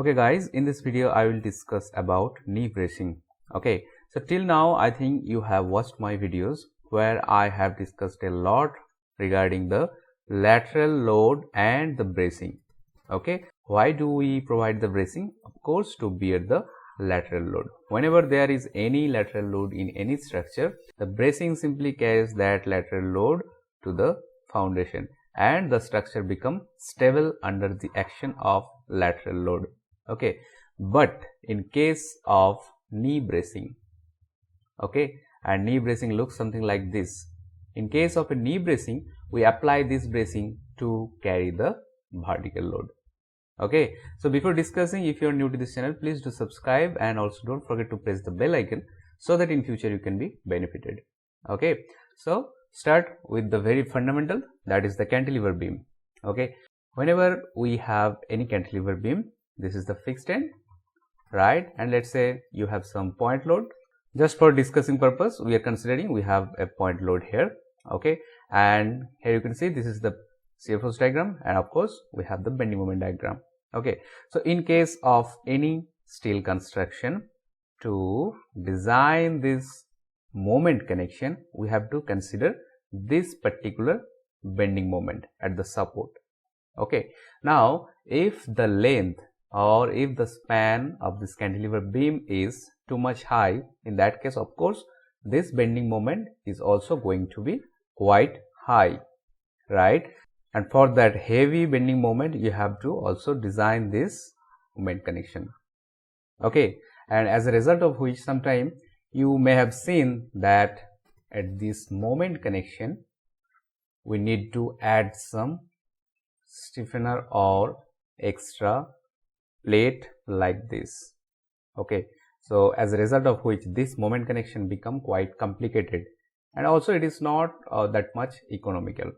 Okay guys, in this video I will discuss about knee bracing. Okay, so till now I think you have watched my videos where I have discussed a lot regarding the lateral load and the bracing. Okay, why do we provide the bracing? Of course, to bear the lateral load. Whenever there is any lateral load in any structure, the bracing simply carries that lateral load to the foundation and the structure becomes stable under the action of lateral load. Okay, but in case of knee bracing, okay, and knee bracing looks something like this. In case of a knee bracing, we apply this bracing to carry the vertical load. Okay, so before discussing, if you are new to this channel, please do subscribe and also don't forget to press the bell icon so that in future you can be benefited. Okay, so start with the very fundamental, that is the cantilever beam. Okay, whenever we have any cantilever beam, this is the fixed end, right? And let's say you have some point load. Just for discussing purpose, we are considering we have a point load here. Okay, and here you can see this is the shear force diagram, and of course we have the bending moment diagram. Okay, so in case of any steel construction, to design this moment connection, we have to consider this particular bending moment at the support. Okay, now if the length or if the span of this cantilever beam is too much high, in that case of course this bending moment is also going to be quite high, right? And for that heavy bending moment, you have to also design this moment connection. Okay, and as a result of which, sometime you may have seen that at this moment connection we need to add some stiffener or extra plate like this. Okay, so as a result of which this moment connection become quite complicated, and also it is not that much economical.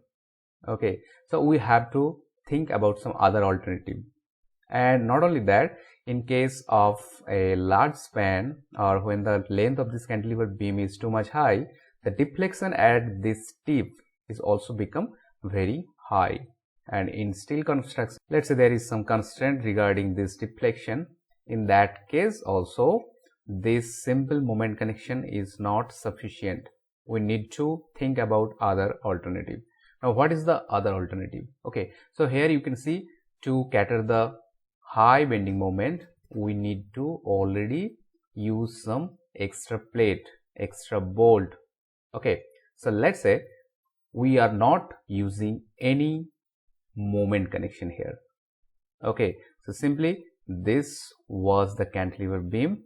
Okay, so we have to think about some other alternative. And not only that, in case of a large span or when the length of this cantilever beam is too much high, the deflection at this tip is also become very high. And in steel construction, let's say there is some constraint regarding this deflection. In that case also, this simple moment connection is not sufficient. We need to think about other alternative. Now what is the other alternative? Okay, so here you can see, to cater the high bending moment, we need to already use some extra plate, extra bolt. Okay, so let's say we are not using any moment connection here. Okay, so simply this was the cantilever beam.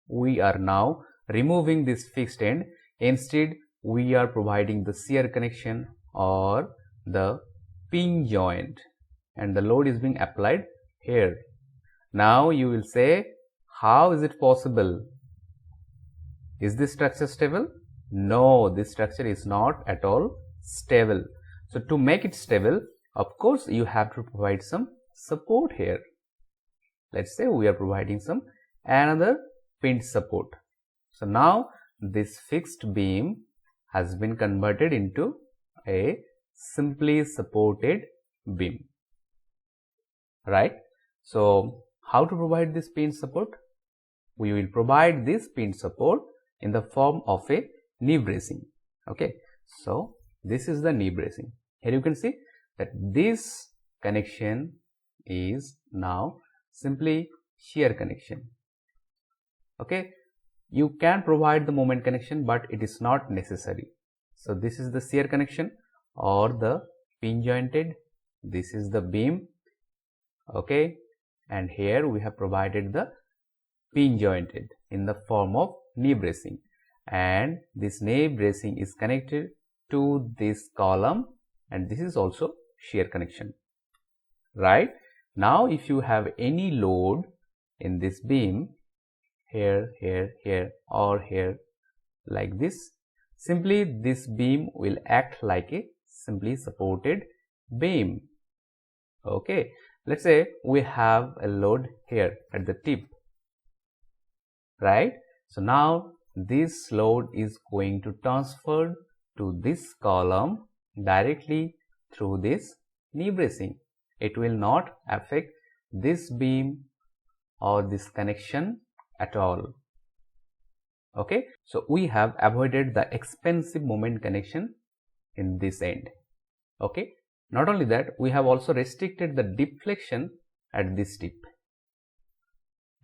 We are now removing this fixed end. Instead, we are providing the shear connection or the pin joint, and the load is being applied here. Now you will say, how is it possible? Is this structure stable? No, this structure is not at all stable. So to make it stable, of course you have to provide some support here. Let's say we are providing some another pinned support. So now this fixed beam has been converted into a simply supported beam, right? So how to provide this pin support? We will provide this pin support in the form of a knee bracing. Okay, so this is the knee bracing. Here you can see that this connection is now simply shear connection. Okay, you can provide the moment connection, but it is not necessary. So this is the shear connection or the pin jointed. This is the beam. Okay, and here we have provided the pin jointed in the form of knee bracing, and this knee bracing is connected to this column, and this is also shear connection, right? Now if you have any load in this beam, here, here, here, or here, like this, simply this beam will act like a simply supported beam. Okay, let's say we have a load here at the tip, right? So now this load is going to transfer to this column directly through this knee bracing. It will not affect this beam or this connection at all. Okay, so we have avoided the expensive moment connection in this end. Okay, not only that, we have also restricted the deflection at this tip,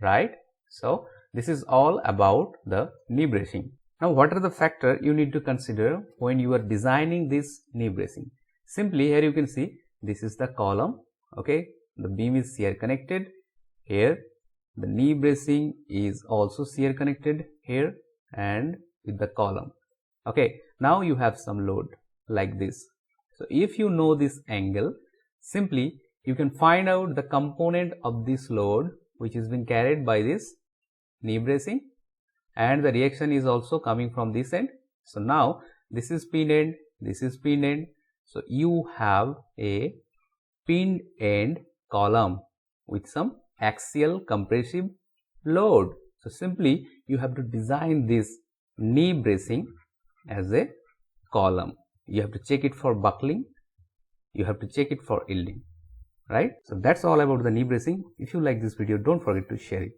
right? So this is all about the knee bracing. Now, what are the factors you need to consider when you are designing this knee bracing? Simply, here you can see this is the column. Okay, the beam is shear connected here. The knee bracing is also shear connected here and with the column. Okay, now you have some load like this. So if you know this angle, simply you can find out the component of this load which is being carried by this knee bracing, and the reaction is also coming from this end. So now this is pinned end, this is pinned end. So you have a pinned end column with some axial compressive load. So simply you have to design this knee bracing as a column. You have to check it for buckling, you have to check it for yielding, right? So that's all about the knee bracing. If you like this video, don't forget to share it.